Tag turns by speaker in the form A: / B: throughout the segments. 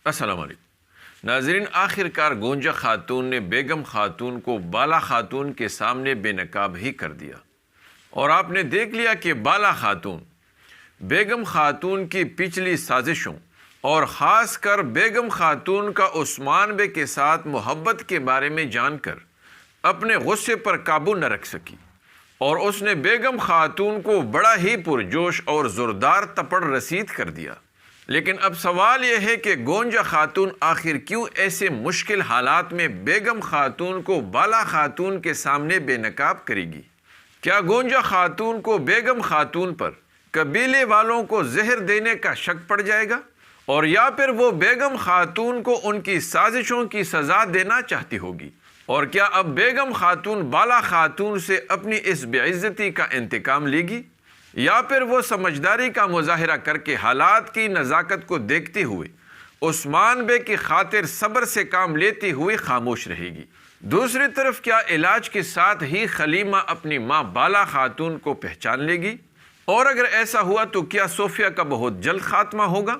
A: السلام علیکم ناظرین، آخر کار گونجا خاتون نے بیگم خاتون کو بالا خاتون کے سامنے بے نقاب ہی کر دیا، اور آپ نے دیکھ لیا کہ بالا خاتون بیگم خاتون کی پچھلی سازشوں اور خاص کر بیگم خاتون کا عثمان بے کے ساتھ محبت کے بارے میں جان کر اپنے غصے پر قابو نہ رکھ سکی، اور اس نے بیگم خاتون کو بڑا ہی پرجوش اور زوردار تپڑ رسید کر دیا۔ لیکن اب سوال یہ ہے کہ گونجا خاتون آخر کیوں ایسے مشکل حالات میں بیگم خاتون کو بالا خاتون کے سامنے بے نقاب کرے گی؟ کیا گونجا خاتون کو بیگم خاتون پر قبیلے والوں کو زہر دینے کا شک پڑ جائے گا، اور یا پھر وہ بیگم خاتون کو ان کی سازشوں کی سزا دینا چاہتی ہوگی؟ اور کیا اب بیگم خاتون بالا خاتون سے اپنی اس بے عزتی کا انتقام لے گی، یا پھر وہ سمجھداری کا مظاہرہ کر کے حالات کی نزاکت کو دیکھتے ہوئے عثمان بے کی خاطر صبر سے کام لیتی ہوئی خاموش رہے گی؟ دوسری طرف کیا علاج کے ساتھ ہی خلیمہ اپنی ماں بالا خاتون کو پہچان لے گی؟ اور اگر ایسا ہوا تو کیا صوفیہ کا بہت جلد خاتمہ ہوگا؟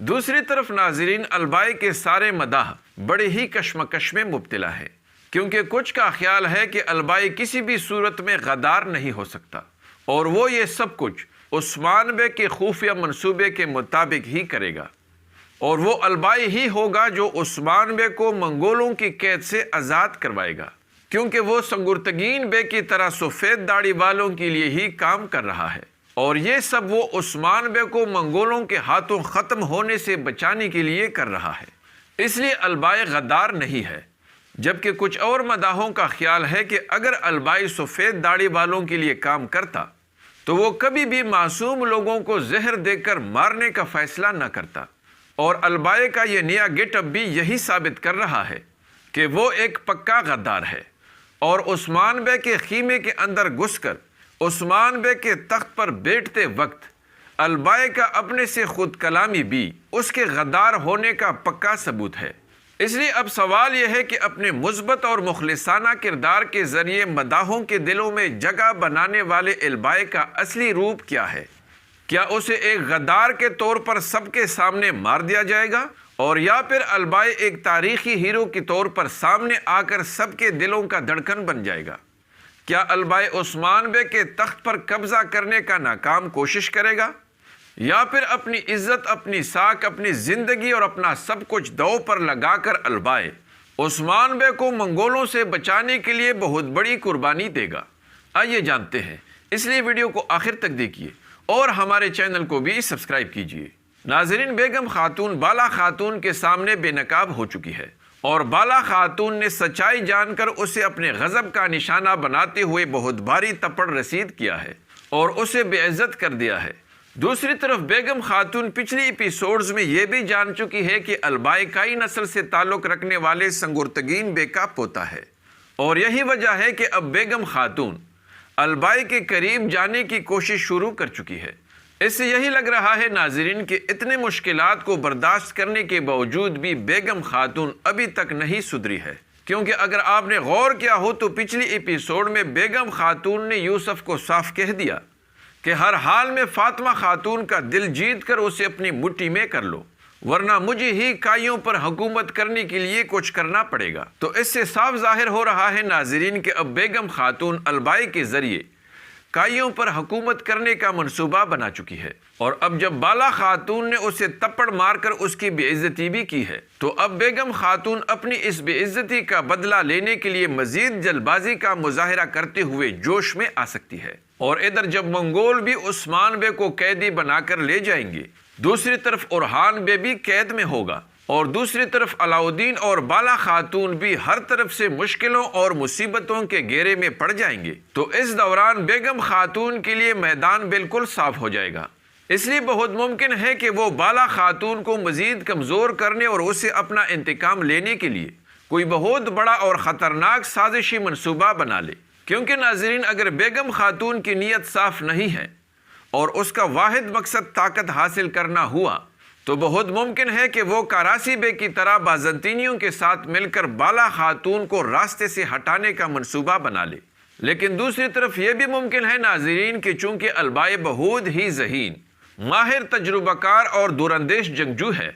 A: دوسری طرف ناظرین، البائی کے سارے مداح بڑے ہی کشمکش میں مبتلا ہے، کیونکہ کچھ کا خیال ہے کہ البائی کسی بھی صورت میں غدار نہیں ہو سکتا، اور وہ یہ سب کچھ عثمان بے کے خفیہ منصوبے کے مطابق ہی کرے گا، اور وہ البائی ہی ہوگا جو عثمان بے کو منگولوں کی قید سے آزاد کروائے گا، کیونکہ وہ سنگرتگین بے کی طرح سفید داڑھی والوں کے لیے ہی کام کر رہا ہے، اور یہ سب وہ عثمان بے کو منگولوں کے ہاتھوں ختم ہونے سے بچانے کے لیے کر رہا ہے۔ اس لیے البائی غدار نہیں ہے، جبکہ کچھ اور مداحوں کا خیال ہے کہ اگر البائی سفید داڑھی والوں کے لیے کام کرتا تو وہ کبھی بھی معصوم لوگوں کو زہر دے کر مارنے کا فیصلہ نہ کرتا، اور البائی کا یہ نیا گیٹ اپ بھی یہی ثابت کر رہا ہے کہ وہ ایک پکا غدار ہے، اور عثمان بے کے خیمے کے اندر گھس کر عثمان بے کے تخت پر بیٹھتے وقت البائی کا اپنے سے خود کلامی بھی اس کے غدار ہونے کا پکا ثبوت ہے۔ اس لیے اب سوال یہ ہے کہ اپنے مثبت اور مخلصانہ کردار کے ذریعے مداحوں کے دلوں میں جگہ بنانے والے البائی کا اصلی روپ کیا ہے؟ کیا اسے ایک غدار کے طور پر سب کے سامنے مار دیا جائے گا، اور یا پھر البائی ایک تاریخی ہیرو کے طور پر سامنے آ کر سب کے دلوں کا دھڑکن بن جائے گا؟ کیا البائی عثمان بے کے تخت پر قبضہ کرنے کا ناکام کوشش کرے گا، یا پھر اپنی عزت، اپنی ساکھ، اپنی زندگی اور اپنا سب کچھ دو پر لگا کر البائی عثمان بے کو منگولوں سے بچانے کے لیے بہت بڑی قربانی دے گا؟ آئیے جانتے ہیں، اس لیے ویڈیو کو آخر تک دیکھیے اور ہمارے چینل کو بھی سبسکرائب کیجیے۔ ناظرین، بیگم خاتون بالا خاتون کے سامنے بے نقاب ہو چکی ہے، اور بالا خاتون نے سچائی جان کر اسے اپنے غضب کا نشانہ بناتے ہوئے بہت بھاری تپڑ رسید کیا ہے اور اسے بے عزت کر دیا ہے۔ دوسری طرف بیگم خاتون پچھلی ایپیسوڈز میں یہ بھی جان چکی ہے کہ البائی کئی نسل سے تعلق رکھنے والے سنگرتگین بے کا پوتا ہے، اور یہی وجہ ہے کہ اب بیگم خاتون البائی کے قریب جانے کی کوشش شروع کر چکی ہے۔ اس سے یہی لگ رہا ہے ناظرین کہ اتنے مشکلات کو برداشت کرنے کے باوجود بھی بیگم خاتون ابھی تک نہیں سدھری ہے، کیونکہ اگر آپ نے غور کیا ہو تو پچھلی ایپیسوڈ میں بیگم خاتون نے یوسف کو صاف کہہ دیا کہ ہر حال میں فاطمہ خاتون کا دل جیت کر اسے اپنی مٹھی میں کر لو، ورنہ مجھے ہی کائیوں پر حکومت کرنے کے لیے کچھ کرنا پڑے گا۔ تو اس سے صاف ظاہر ہو رہا ہے ناظرین کہ اب بیگم خاتون البائی کے ذریعے کائیوں پر حکومت کرنے کا منصوبہ بنا چکی ہے، اور اب جب بالا خاتون نے اسے تپڑ مار کر اس کی بے عزتی بھی کی ہے تو اب بیگم خاتون اپنی اس بے عزتی کا بدلہ لینے کے لیے مزید جلد بازی کا مظاہرہ کرتے ہوئے جوش میں آ سکتی ہے، اور ادھر جب منگول بھی عثمان بے کو قیدی بنا کر لے جائیں گے، دوسری طرف اورحان بے بھی قید میں ہوگا، اور دوسری طرف علاؤدین اور بالا خاتون بھی ہر طرف سے مشکلوں اور مصیبتوں کے گھیرے میں پڑ جائیں گے۔ تو اس دوران بیگم خاتون کے لیے میدان بالکل صاف ہو جائے گا، اس لیے بہت ممکن ہے کہ وہ بالا خاتون کو مزید کمزور کرنے اور اسے اپنا انتقام لینے کے لیے کوئی بہت بڑا اور خطرناک سازشی منصوبہ بنا لے، کیونکہ ناظرین اگر بیگم خاتون کی نیت صاف نہیں ہے اور اس کا واحد مقصد طاقت حاصل کرنا ہوا تو بہت ممکن ہے کہ وہ کاراسی بے کی طرح بازنطینیوں کے ساتھ مل کر بالا خاتون کو راستے سے ہٹانے کا منصوبہ بنا لے۔ لیکن دوسری طرف یہ بھی ممکن ہے ناظرین کہ چونکہ البائی بہت ہی ذہین، ماہر، تجربہ کار اور دوراندیش جنگجو ہے،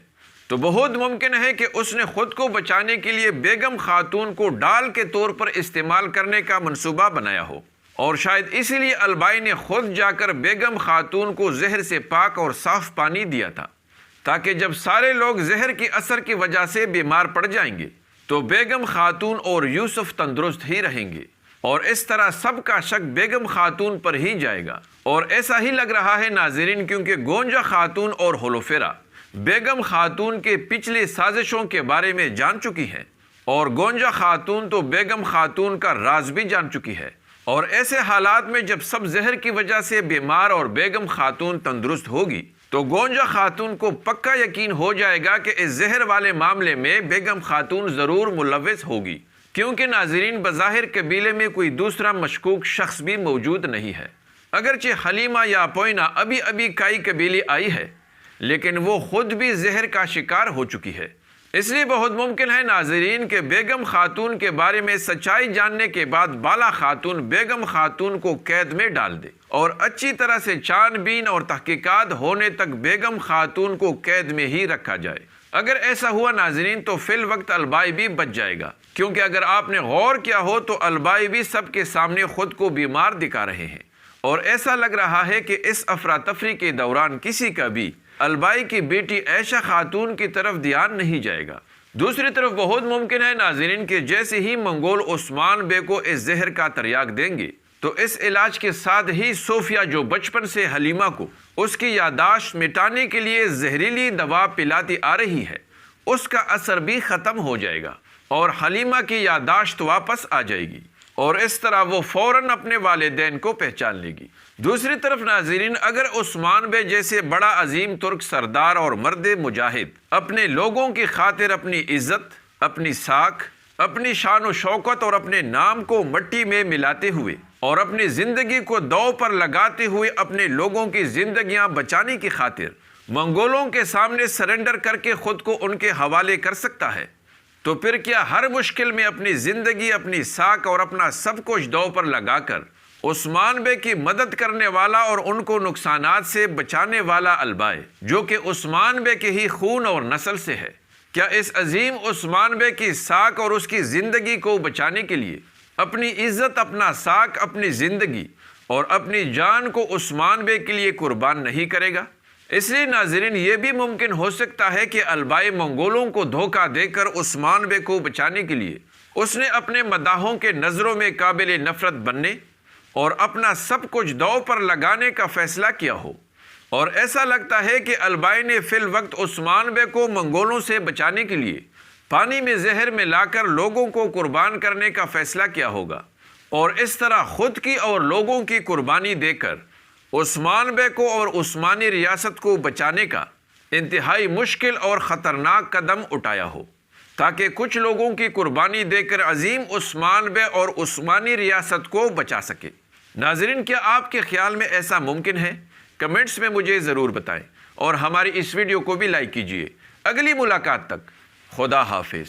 A: تو بہت ممکن ہے کہ اس نے خود کو بچانے کے لیے بیگم خاتون کو ڈال کے طور پر استعمال کرنے کا منصوبہ بنایا ہو، اور شاید اسی لیے البائی نے خود جا کر بیگم خاتون کو زہر سے پاک اور صاف پانی دیا تھا، تاکہ جب سارے لوگ زہر کی اثر کی وجہ سے بیمار پڑ جائیں گے تو بیگم خاتون اور یوسف تندرست ہی رہیں گے، اور اس طرح سب کا شک بیگم خاتون پر ہی جائے گا۔ اور ایسا ہی لگ رہا ہے ناظرین، کیونکہ گونجا خاتون اور ہولوفیرا بیگم خاتون کے پچھلے سازشوں کے بارے میں جان چکی ہے، اور گونجا خاتون تو بیگم خاتون کا راز بھی جان چکی ہے، اور ایسے حالات میں جب سب زہر کی وجہ سے بیمار اور بیگم خاتون تندرست ہوگی تو گونجا خاتون کو پکا یقین ہو جائے گا کہ اس زہر والے معاملے میں بیگم خاتون ضرور ملوث ہوگی، کیونکہ ناظرین بظاہر قبیلے میں کوئی دوسرا مشکوک شخص بھی موجود نہیں ہے۔ اگرچہ حلیمہ یا پوئنا ابھی کئی قبیلے آئی ہے، لیکن وہ خود بھی زہر کا شکار ہو چکی ہے۔ اس لیے بہت ممکن ہے ناظرین کہ بیگم خاتون کے بارے میں سچائی جاننے کے بعد بالا خاتون بیگم خاتون کو قید میں ڈال دے، اور اچھی طرح سے چھان بین اور تحقیقات ہونے تک بیگم خاتون کو قید میں ہی رکھا جائے۔ اگر ایسا ہوا ناظرین تو فی الوقت البائی بھی بچ جائے گا، کیونکہ اگر آپ نے غور کیا ہو تو البائی بھی سب کے سامنے خود کو بیمار دکھا رہے ہیں، اور ایسا لگ رہا ہے کہ اس افراتفری کے دوران کسی کا بھی البائی کی بیٹی عائشہ خاتون کی طرف دھیان نہیں جائے گا۔ دوسری طرف بہت ممکن ہے ناظرین کہ جیسے ہی منگول عثمان بے کو اس زہر کا تریاق دیں گے تو اس علاج کے ساتھ ہی صوفیہ جو بچپن سے حلیمہ کو اس کی یادداشت مٹانے کے لیے زہریلی دوا پلاتی آ رہی ہے، اس کا اثر بھی ختم ہو جائے گا اور حلیمہ کی یادداشت واپس آ جائے گی، اور اس طرح وہ فوراً اپنے والدین کو پہچان لے گی۔ دوسری طرف ناظرین اگر عثمان بے جیسے بڑا عظیم ترک سردار اور مرد مجاہد اپنے لوگوں کی خاطر اپنی عزت، اپنی ساکھ، اپنی شان و شوکت اور اپنے نام کو مٹی میں ملاتے ہوئے اور اپنی زندگی کو داؤ پر لگاتے ہوئے اپنے لوگوں کی زندگیاں بچانے کی خاطر منگولوں کے سامنے سرنڈر کر کے خود کو ان کے حوالے کر سکتا ہے، تو پھر کیا ہر مشکل میں اپنی زندگی، اپنی ساکھ اور اپنا سب کچھ داؤ پر لگا کر عثمان بے کی مدد کرنے والا اور ان کو نقصانات سے بچانے والا البائے، جو کہ عثمان بے کے ہی خون اور نسل سے ہے، کیا اس عظیم عثمان بے کی ساکھ اور اس کی زندگی کو بچانے کے لیے اپنی عزت، اپنا ساکھ، اپنی زندگی اور اپنی جان کو عثمان بے کے لیے قربان نہیں کرے گا؟ اس لیے ناظرین یہ بھی ممکن ہو سکتا ہے کہ البائی منگولوں کو دھوکہ دے کر عثمان بے کو بچانے کے لیے اس نے اپنے مداحوں کے نظروں میں قابل نفرت بننے اور اپنا سب کچھ داؤ پر لگانے کا فیصلہ کیا ہو، اور ایسا لگتا ہے کہ البائی نے فی الوقت عثمان بے کو منگولوں سے بچانے کے لیے پانی میں زہر ملا کر لوگوں کو قربان کرنے کا فیصلہ کیا ہوگا، اور اس طرح خود کی اور لوگوں کی قربانی دے کر عثمان بے کو اور عثمانی ریاست کو بچانے کا انتہائی مشکل اور خطرناک قدم اٹھایا ہو، تاکہ کچھ لوگوں کی قربانی دے کر عظیم عثمان بے اور عثمانی ریاست کو بچا سکے۔ ناظرین کیا آپ کے خیال میں ایسا ممکن ہے؟ کمنٹس میں مجھے ضرور بتائیں، اور ہماری اس ویڈیو کو بھی لائک کیجیے۔ اگلی ملاقات تک خدا حافظ۔